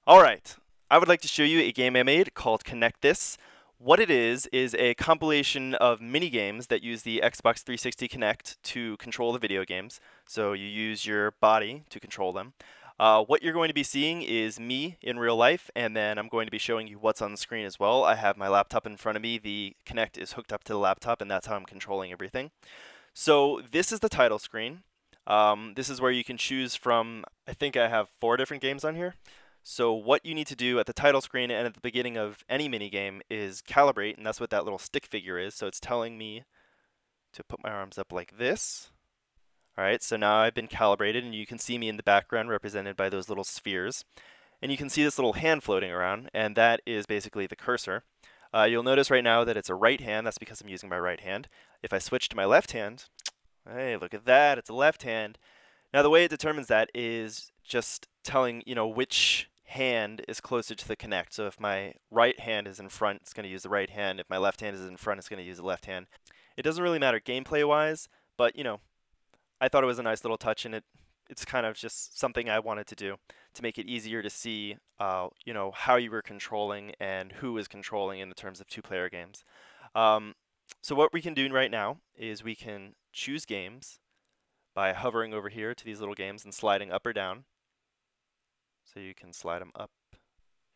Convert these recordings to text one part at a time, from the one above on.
Alright, I would like to show you a game I made called Kinect This. What it is a compilation of mini games that use the Xbox 360 Kinect to control the video games. So you use your body to control them. What you're going to be seeing is me in real life, and then I'm going to be showing you what's on the screen as well. I have my laptop in front of me. The Kinect is hooked up to the laptop, and that's how I'm controlling everything. So this is the title screen. This is where you can choose from, I think I have 4 different games on here. So what you need to do at the title screen and at the beginning of any minigame is calibrate, and that's what that little stick figure is. So it's telling me to put my arms up like this. All right, so now I've been calibrated, and you can see me in the background represented by those little spheres. And you can see this little hand floating around, and that is basically the cursor. You'll notice right now that it's a right hand. That's because I'm using my right hand. If I switch to my left hand, hey, look at that, it's a left hand. Now the way it determines that is just telling, which hand is closer to the Kinect. So if my right hand is in front, it's going to use the right hand. If my left hand is in front, it's going to use the left hand. It doesn't really matter gameplay-wise, but, I thought it was a nice little touch, and it's kind of just something I wanted to do to make it easier to see, how you were controlling and who is controlling in the terms of 2-player games. So what we can do right now is we can choose games by hovering over here to these little games and sliding up or down. So you can slide them up, you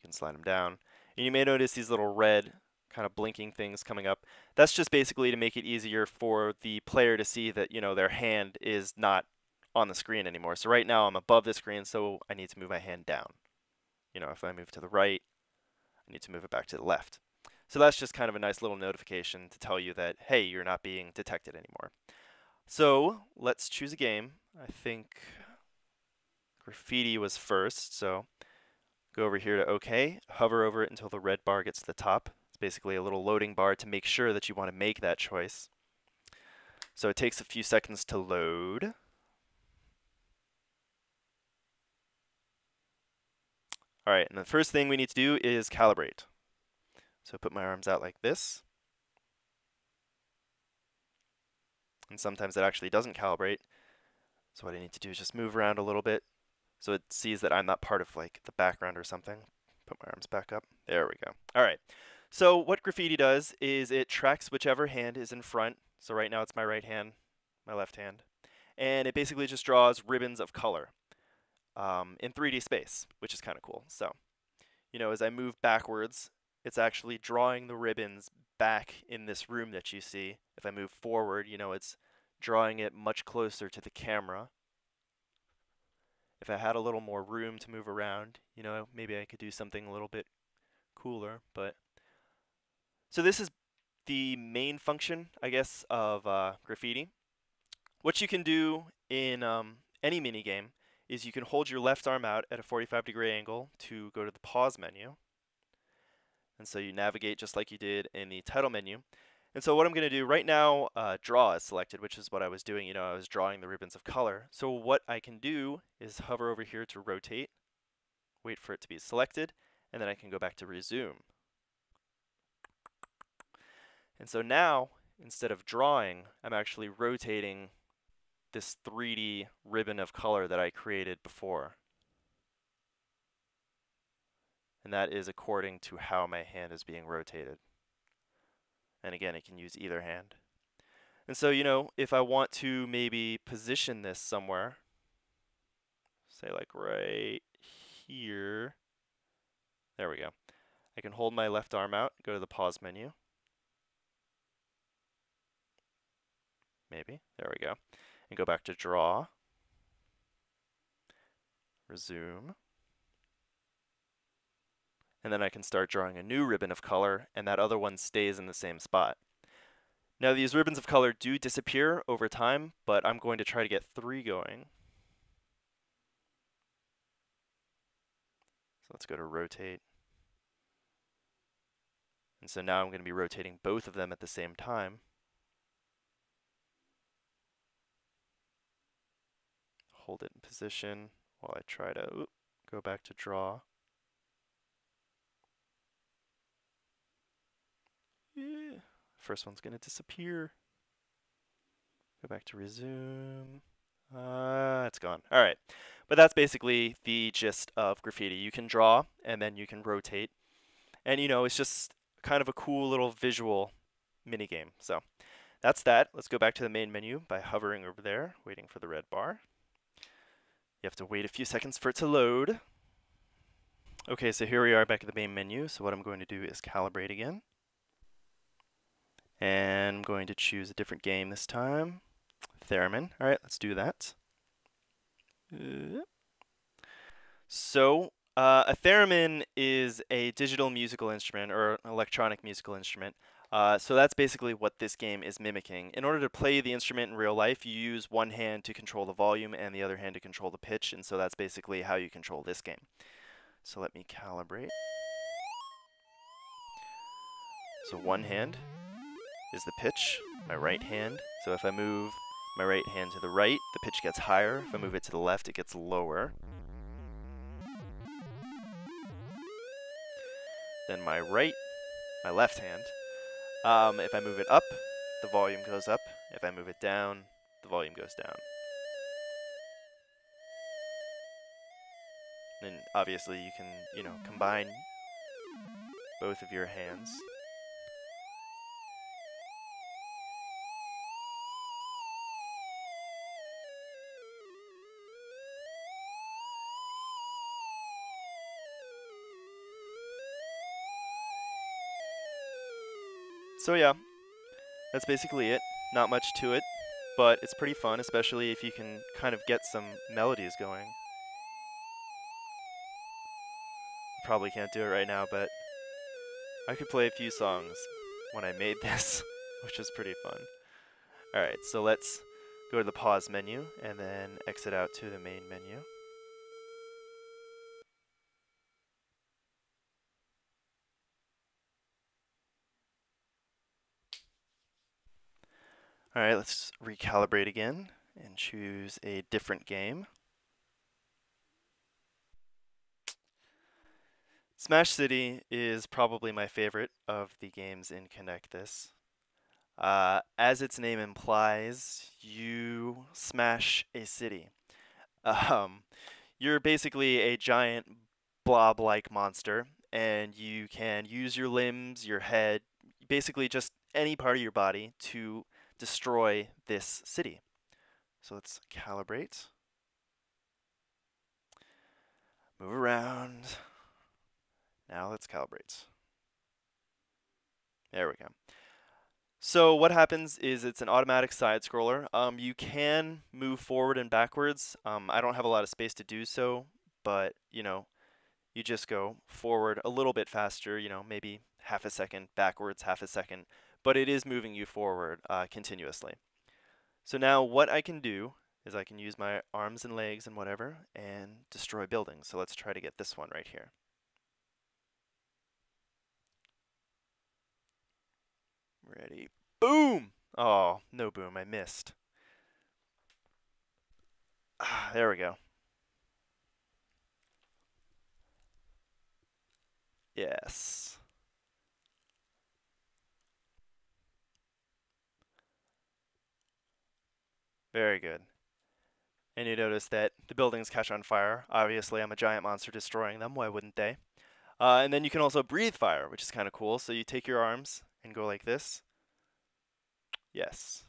can slide them down. And you may notice these little red kind of blinking things coming up. That's just basically to make it easier for the player to see that, their hand is not on the screen anymore. So right now I'm above the screen, so I need to move my hand down. If I move to the right, I need to move it back to the left. So that's just kind of a nice little notification to tell you that, hey, you're not being detected anymore. So let's choose a game. I think graffiti was first, so go over here to OK, hover over it until the red bar gets to the top. It's basically a little loading bar to make sure that you want to make that choice. So it takes a few seconds to load. All right, and the first thing we need to do is calibrate. So put my arms out like this. And sometimes it actually doesn't calibrate. So what I need to do is just move around a little bit so it sees that I'm not part of like the background or something. Put my arms back up. There we go. All right. So what graffiti does is it tracks whichever hand is in front. So right now it's my right hand, my left hand. And it basically just draws ribbons of color in 3D space, which is kind of cool. So, as I move backwards, it's actually drawing the ribbons back in this room that you see. If I move forward, it's drawing it much closer to the camera. If I had a little more room to move around, maybe I could do something a little bit cooler. But so this is the main function, I guess, of graffiti. What you can do in any minigame is you can hold your left arm out at a 45-degree angle to go to the pause menu. And so you navigate just like you did in the title menu. And so what I'm going to do right now, draw is selected, which is what I was doing. I was drawing the ribbons of color. So what I can do is hover over here to rotate, wait for it to be selected, and then I can go back to resume. And so now, instead of drawing, I'm actually rotating this 3D ribbon of color that I created before. And that is according to how my hand is being rotated. And again, I can use either hand. And so, if I want to maybe position this somewhere, say like right here, there we go. I can hold my left arm out, go to the pause menu. Maybe, there we go. And go back to draw, resume. And then I can start drawing a new ribbon of color, and that other one stays in the same spot. Now these ribbons of color do disappear over time, but I'm going to try to get 3 going. So let's go to rotate. And so now I'm going to be rotating both of them at the same time. Hold it in position while I try to go back to draw. Yeah. First one's going to disappear. Go back to resume. It's gone. All right. But that's basically the gist of graffiti. You can draw and then you can rotate. And it's just kind of a cool little visual mini game. So that's that. Let's go back to the main menu by hovering over there, waiting for the red bar. You have to wait a few seconds for it to load. Okay, so here we are back at the main menu. So what I'm going to do is calibrate again. And I'm going to choose a different game this time. Theremin. All right, let's do that. A theremin is a digital musical instrument or an electronic musical instrument. So that's basically what this game is mimicking. In order to play the instrument in real life, you use one hand to control the volume and the other hand to control the pitch, and so that's basically how you control this game. So let me calibrate. So one hand is the pitch, my right hand. So if I move my right hand to the right, the pitch gets higher. If I move it to the left, it gets lower. Then my left hand, if I move it up, the volume goes up. If I move it down, the volume goes down. And obviously you can, combine both of your hands. So yeah, that's basically it. Not much to it, but it's pretty fun, especially if you can kind of get some melodies going. Probably can't do it right now, but I could play a few songs when I made this, which was pretty fun. Alright, so let's go to the pause menu and then exit out to the main menu. Alright, let's recalibrate again and choose a different game. Smash City is probably my favorite of the games in Kinect This. As its name implies, you smash a city. You're basically a giant blob-like monster, and you can use your limbs, your head, basically just any part of your body to destroy this city. So let's calibrate. Move around. Now let's calibrate. There we go. So what happens is it's an automatic side scroller. You can move forward and backwards. I don't have a lot of space to do so, but you just go forward a little bit faster, maybe half a second, backwards half a second, but it is moving you forward continuously. So now what I can do is I can use my arms and legs and whatever and destroy buildings. So let's try to get this one right here. Ready? Boom! Oh, no boom, I missed. There we go. Yes. Very good. And you notice that the buildings catch on fire. Obviously, I'm a giant monster destroying them. Why wouldn't they? And then you can also breathe fire, which is kind of cool. So you take your arms and go like this. Yes.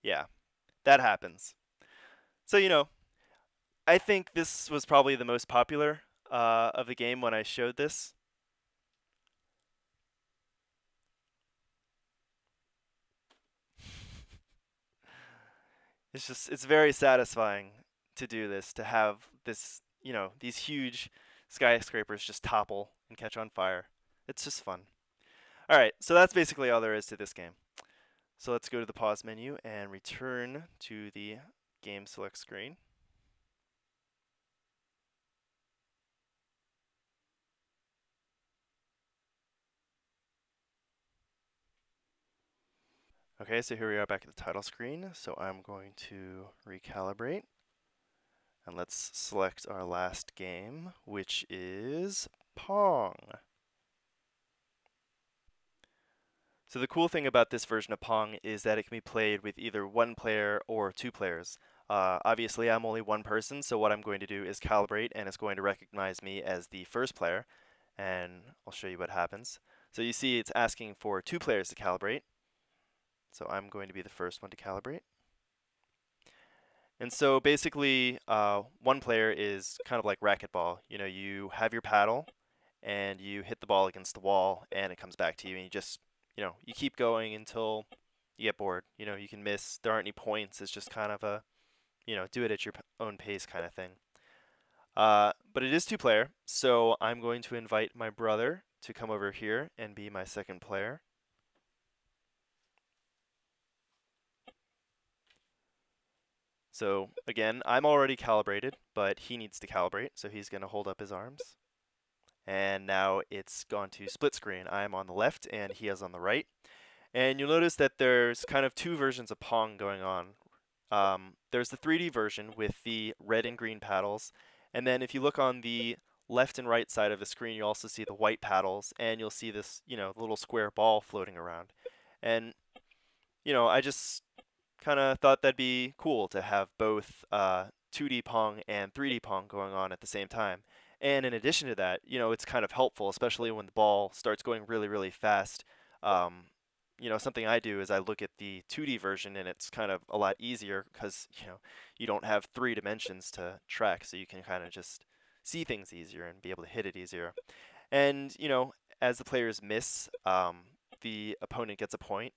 Yeah, that happens. So, I think this was probably the most popular of the game when I showed this. It's very satisfying to do this, to have this, these huge skyscrapers just topple and catch on fire. It's just fun. All right, so that's basically all there is to this game. So let's go to the pause menu and return to the game select screen. Okay, so here we are back at the title screen. So I'm going to recalibrate. And let's select our last game, which is Pong. So the cool thing about this version of Pong is that it can be played with either one player or two players. Obviously, I'm only one person, so what I'm going to do is calibrate, and it's going to recognize me as the first player, and I'll show you what happens. So you see it's asking for 2 players to calibrate, so I'm going to be the first one to calibrate. And so basically, one player is kind of like racquetball. You know, you have your paddle, and you hit the ball against the wall, and it comes back to you, and you just, you keep going until you get bored. You know, you can miss. There aren't any points. It's just kind of a, do it at your own pace kind of thing. But it is 2-player, so I'm going to invite my brother to come over here and be my second player. So again, I'm already calibrated, but he needs to calibrate, so he's going to hold up his arms. And now it's gone to split screen. I'm on the left and he is on the right. And you'll notice that there's kind of 2 versions of Pong going on. There's the 3D version with the red and green paddles. And then if you look on the left and right side of the screen, you also see the white paddles, and you'll see this, little square ball floating around. And, I just kind of thought that'd be cool to have both 2D Pong and 3D Pong going on at the same time. And in addition to that, it's kind of helpful, especially when the ball starts going really, really fast. Um, something I do is I look at the 2D version, and it's kind of a lot easier because, you don't have 3 dimensions to track, so you can kind of just see things easier and be able to hit it easier. And, as the players miss, the opponent gets a point.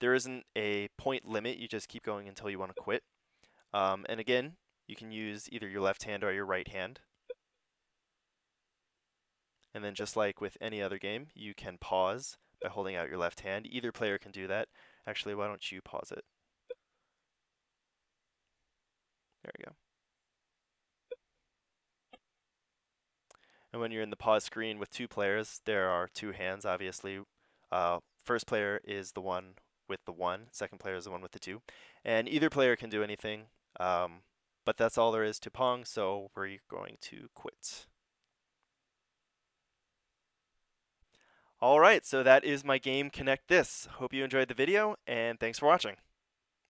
There isn't a point limit. You just keep going until you want to quit. And again, you can use either your left hand or your right hand. And then just like with any other game, you can pause by holding out your left hand. Either player can do that. Actually, why don't you pause it? There we go. And when you're in the pause screen with 2 players, there are 2 hands, obviously. First player is the one with the 1, second player is the one with the 2. And either player can do anything, but that's all there is to Pong, so we're going to quit. All right, so that is my game Kinect This. Hope you enjoyed the video, and thanks for watching.